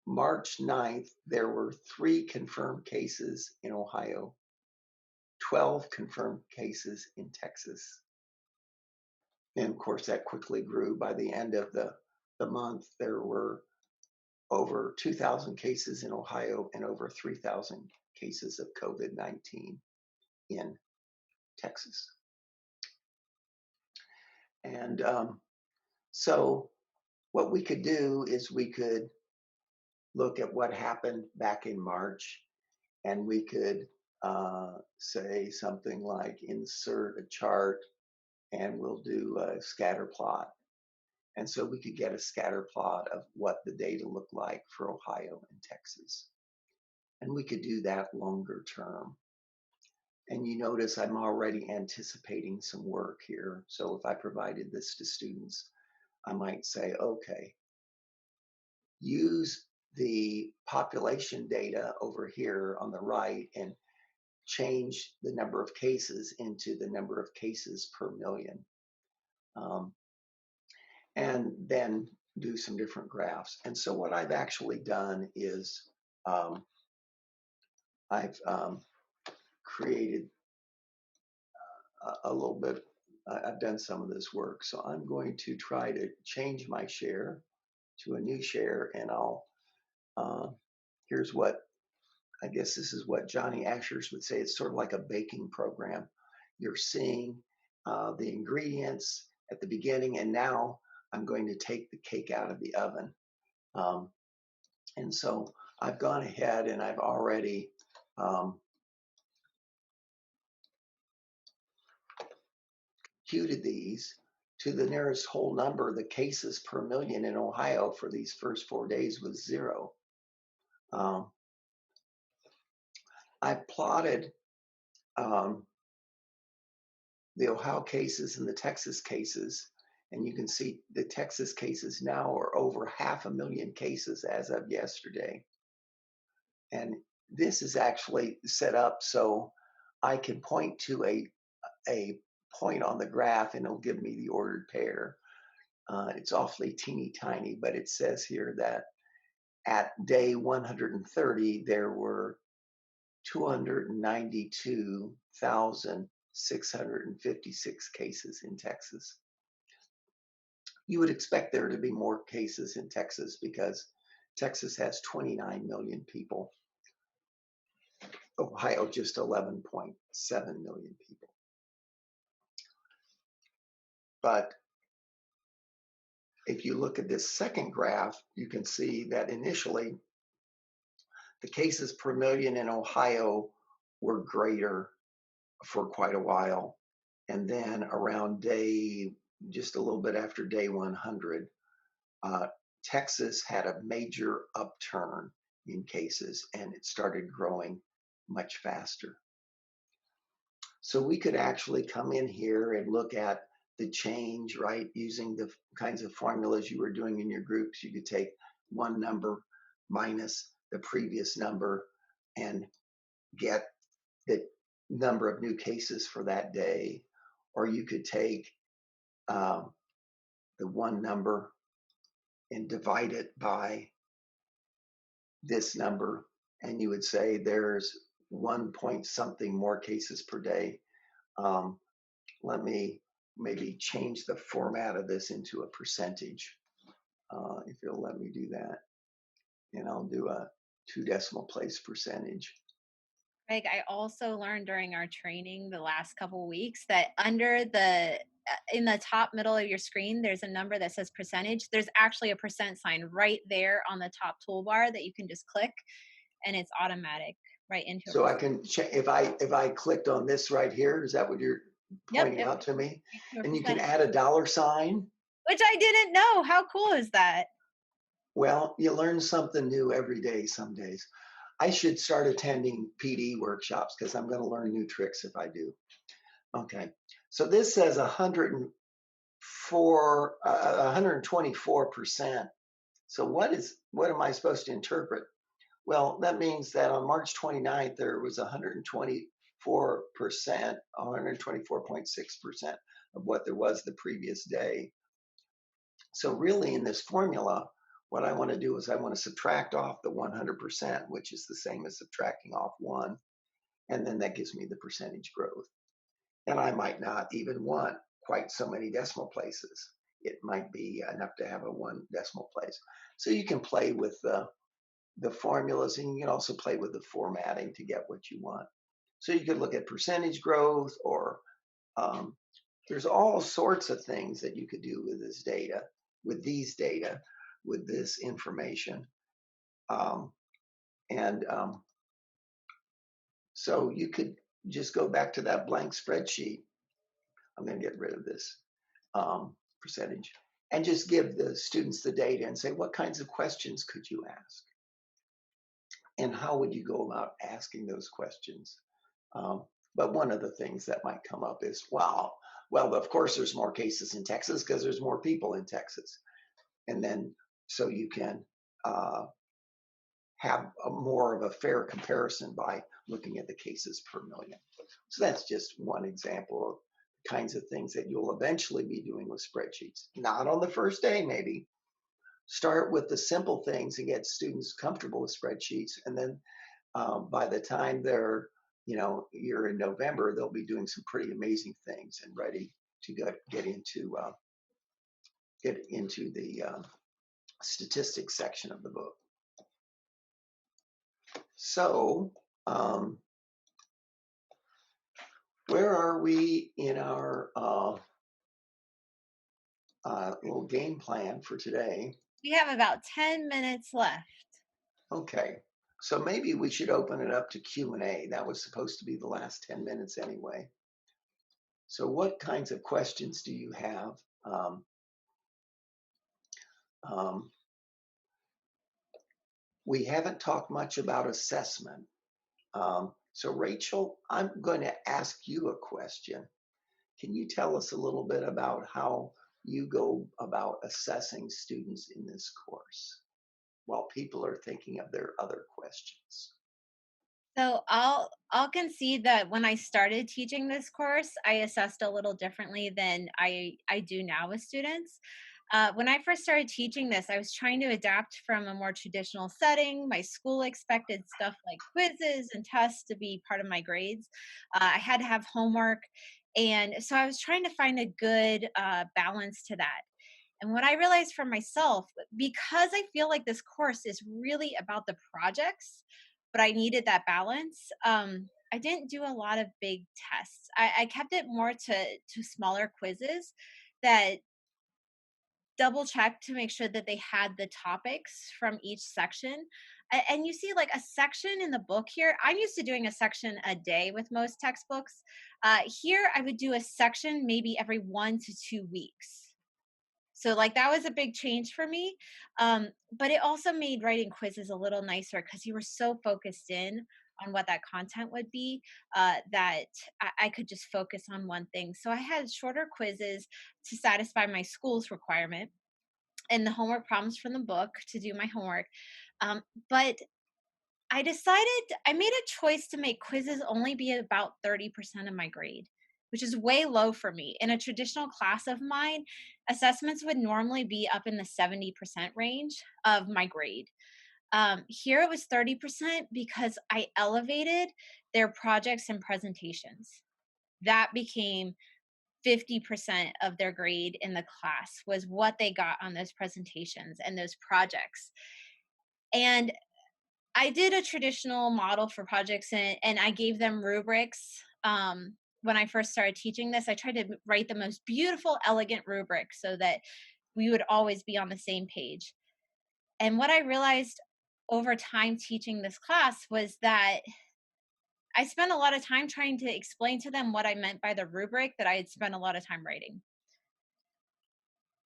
March 9th, there were 3 confirmed cases in Ohio, 12 confirmed cases in Texas. And of course, that quickly grew. By the end of the month, there were over 2,000 cases in Ohio and over 3,000 cases of COVID-19 in Texas. And so what we could do is we could look at what happened back in March, and we could say something like insert a chart, and we'll do a scatter plot. And so we could get a scatter plot of what the data looked like for Ohio and Texas. And we could do that longer term. And you notice I'm already anticipating some work here. So if I provided this to students, I might say, okay, use the population data over here on the right and change the number of cases into the number of cases per million. and then do some different graphs. And so what I've actually done is I've created a little bit, I've done some of this work. So I'm going to try to change my share to a new share, and I'll, here's what, I guess this is what Johnny Ashers would say. It's sort of like a baking program. You're seeing the ingredients at the beginning, and now I'm going to take the cake out of the oven. And so I've gone ahead and I've already computed these to the nearest whole number. The cases per million in Ohio for these first 4 days was 0. I plotted the Ohio cases and the Texas cases, and you can see the Texas cases now are over 500,000 cases as of yesterday. And this is actually set up so I can point to a point on the graph and it'll give me the ordered pair. It's awfully teeny tiny, but it says here that at day 130, there were 292,656 cases in Texas. You would expect there to be more cases in Texas because Texas has 29 million people. Ohio just 11.7 million people. But if you look at this second graph, you can see that initially the cases per million in Ohio were greater for quite a while. And then around day, just a little bit after day 100, Texas had a major upturn in cases and it started growing much faster. So we could actually come in here and look at the change, right? Using the kinds of formulas you were doing in your groups. You could take one number minus the previous number and get the number of new cases for that day. Or you could take the one number and divide it by this number, and you would say there's 1 point something more cases per day. Let me maybe change the format of this into a percentage, if you'll let me do that. And I'll do a 2 decimal place percentage. Greg, I also learned during our training the last couple weeks that under the in the top middle of your screen, there's a number that says percentage. There's actually a percent sign right there on the top toolbar that you can just click, and it's automatic right into it. So I can if I clicked on this right here, is that what you're pointing out to me? And you can add a dollar sign. Which I didn't know. How cool is that? Well, you learn something new every day some days. I should start attending PD workshops because I'm going to learn new tricks if I do. Okay, so this says 124%. So what am I supposed to interpret? Well, that means that on March 29th, there was 124%, 124.6% of what there was the previous day. So really in this formula, what I want to do is I want to subtract off the 100%, which is the same as subtracting off 1. And then that gives me the percentage growth. And I might not even want quite so many decimal places. It might be enough to have a 1 decimal place. So you can play with the formulas, and you can also play with the formatting to get what you want. So you could look at percentage growth, or there's all sorts of things that you could do with this data, with these data, with this information. So you could just go back to that blank spreadsheet. I'm going to get rid of this percentage and just give the students the data and say, what kinds of questions could you ask? And how would you go about asking those questions? But one of the things that might come up is, well, of course there's more cases in Texas because there's more people in Texas. And then so you can have more of a fair comparison by looking at the cases per million. So that's just one example of kinds of things that you'll eventually be doing with spreadsheets. Not on the first day, maybe. Start with the simple things and get students comfortable with spreadsheets. And then by the time they're, you're in November, they'll be doing some pretty amazing things and ready to get into the statistics section of the book. So, where are we in our little game plan for today? We have about 10 minutes left. Okay, so maybe we should open it up to Q&A. That was supposed to be the last 10 minutes anyway. So what kinds of questions do you have? We haven't talked much about assessment. So Rachel, I'm going to ask you a question. Can you tell us a little bit about how you go about assessing students in this course while people are thinking of their other questions? So I'll concede that when I started teaching this course, I assessed a little differently than I do now with students. When I first started teaching this, I was trying to adapt from a more traditional setting. My school expected stuff like quizzes and tests to be part of my grades. I had to have homework. And so I was trying to find a good balance to that. And what I realized for myself, because I feel like this course is really about the projects, but I needed that balance. I didn't do a lot of big tests. I kept it more to smaller quizzes that double checked to make sure that they had the topics from each section. And you see, like a section in the book here, I'm used to doing a section a day with most textbooks. Here, I would do a section maybe every 1 to 2 weeks. So like that was a big change for me. But it also made writing quizzes a little nicer because you were so focused in on what that content would be that I could just focus on one thing. So I had shorter quizzes to satisfy my school's requirement and the homework problems from the book to do my homework. But I made a choice to make quizzes only be about 30% of my grade, which is way low for me. In a traditional class of mine, assessments would normally be up in the 70% range of my grade. Here it was 30% because I elevated their projects and presentations. That became 50% of their grade in the class was what they got on those presentations and those projects. And I did a traditional model for projects and I gave them rubrics. When I first started teaching this, I tried to write the most beautiful, elegant rubric so that we would always be on the same page. And what I realized over time teaching this class was that I spent a lot of time trying to explain to them what I meant by the rubric that I had spent a lot of time writing.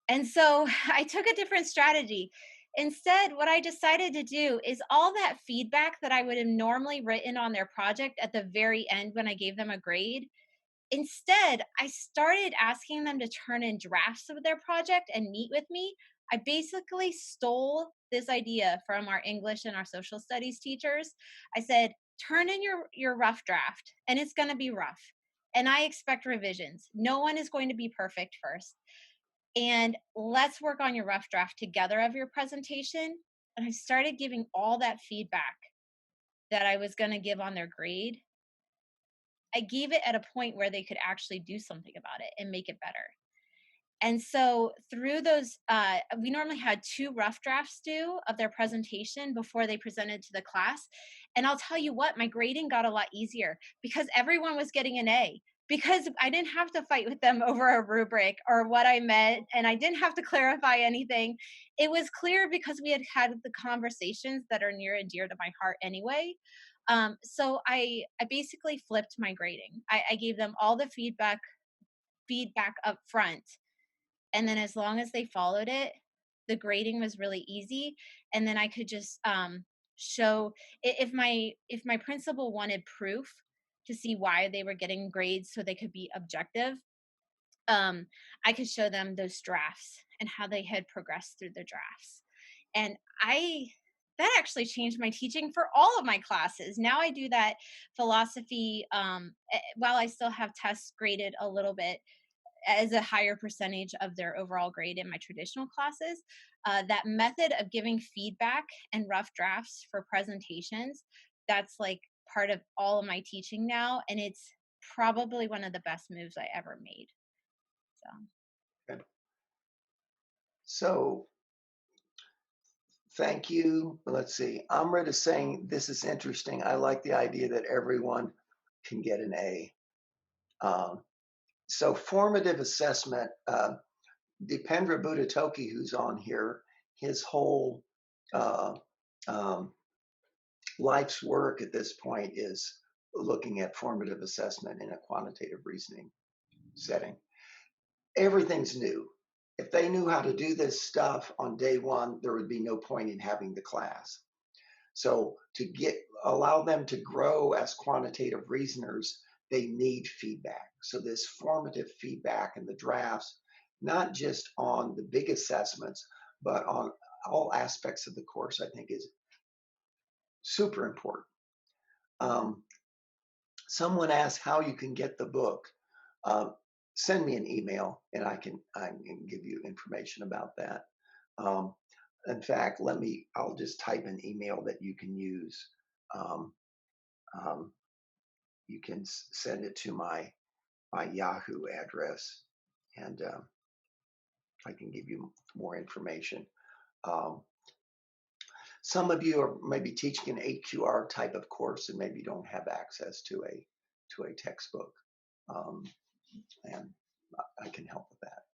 And so I took a different strategy. Instead, what I decided to do is all that feedback that I would have normally written on their project at the very end when I gave them a grade, instead, I started asking them to turn in drafts of their project and meet with me. I basically stole this idea from our English and our social studies teachers. I said, turn in your rough draft, and it's going to be rough. And I expect revisions. No one is going to be perfect first. And let's work on your rough draft together of your presentation. And I started giving all that feedback that I was going to give on their grade. I gave it at a point where they could actually do something about it and make it better. And so through those, we normally had 2 rough drafts due of their presentation before they presented to the class. And I'll tell you what, my grading got a lot easier because everyone was getting an A. Because I didn't have to fight with them over a rubric or what I meant, and I didn't have to clarify anything. It was clear because we had had the conversations that are near and dear to my heart anyway. So I basically flipped my grading. I gave them all the feedback up front, and then as long as they followed it, the grading was really easy. And then I could just show if my principal wanted proof to see why they were getting grades so they could be objective, I could show them those drafts and how they had progressed through the drafts. And I that actually changed my teaching for all of my classes. Now I do that philosophy, while I still have tests graded a little bit as a higher percentage of their overall grade in my traditional classes. That method of giving feedback and rough drafts for presentations, that's like part of all of my teaching now. And it's probably one of the best moves I ever made. So. Okay. So thank you. Let's see. Amrit is saying this is interesting. I like the idea that everyone can get an A. So formative assessment, Dipendra Buddhatoki, who's on here, his whole life's work at this point is looking at formative assessment in a quantitative reasoning setting. Everything's new. If they knew how to do this stuff on day one, there would be no point in having the class. So to allow them to grow as quantitative reasoners, they need feedback. So this formative feedback in the drafts, not just on the big assessments, but on all aspects of the course, I think is super important. Someone asked how you can get the book. Send me an email and I can give you information about that. In fact, I'll just type an email that you can use. You can send it to my Yahoo address and I can give you more information. Some of you are maybe teaching an AQR type of course and maybe don't have access to a textbook. And I can help with that.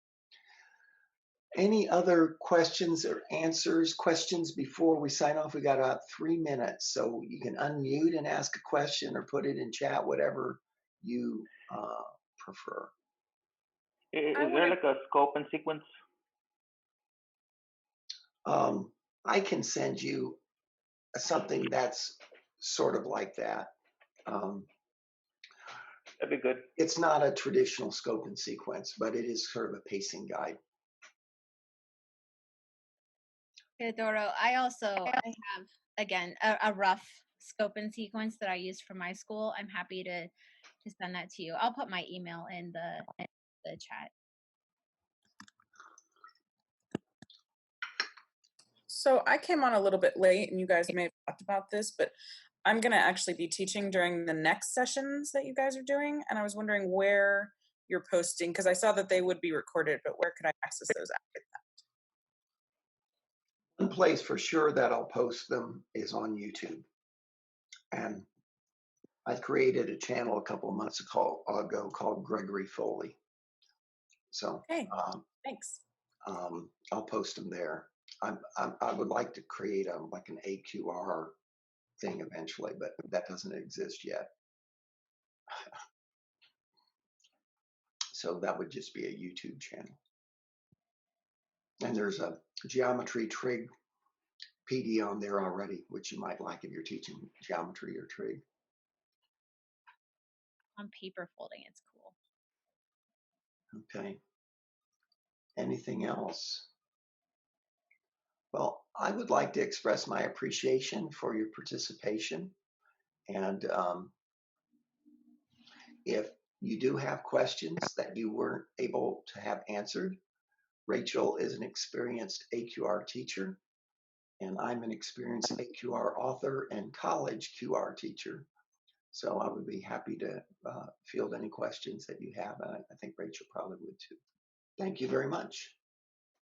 Any other questions or answers? Questions before we sign off? We got about 3 minutes, so you can unmute and ask a question or put it in chat, whatever you prefer. Is there like a scope and sequence? I can send you something that's sort of like that. That'd be good. It's not a traditional scope and sequence, but it is sort of a pacing guide. Teodoro, I have, again, a rough scope and sequence that I use for my school. I'm happy to send that to you. I'll put my email in the chat. So I came on a little bit late and you guys may have talked about this, but I'm going to actually be teaching during the next sessions that you guys are doing. And I was wondering where you're posting, because I saw that they would be recorded, but where could I access those after that? One place for sure that I'll post them is on YouTube. And I created a channel a couple of months ago called Gregory Foley. So okay, thanks. I'll post them there. I would like to create like an AQR thing eventually, but that doesn't exist yet. So that would just be a YouTube channel. And there's a geometry trig PD on there already, which you might like if you're teaching geometry or trig. On paper folding, it's cool. Okay. Anything else? Well, I would like to express my appreciation for your participation. And if you do have questions that you weren't able to have answered, Rachel is an experienced AQR teacher, and I'm an experienced AQR author and college QR teacher. So I would be happy to field any questions that you have. And I think Rachel probably would too. Thank you very much.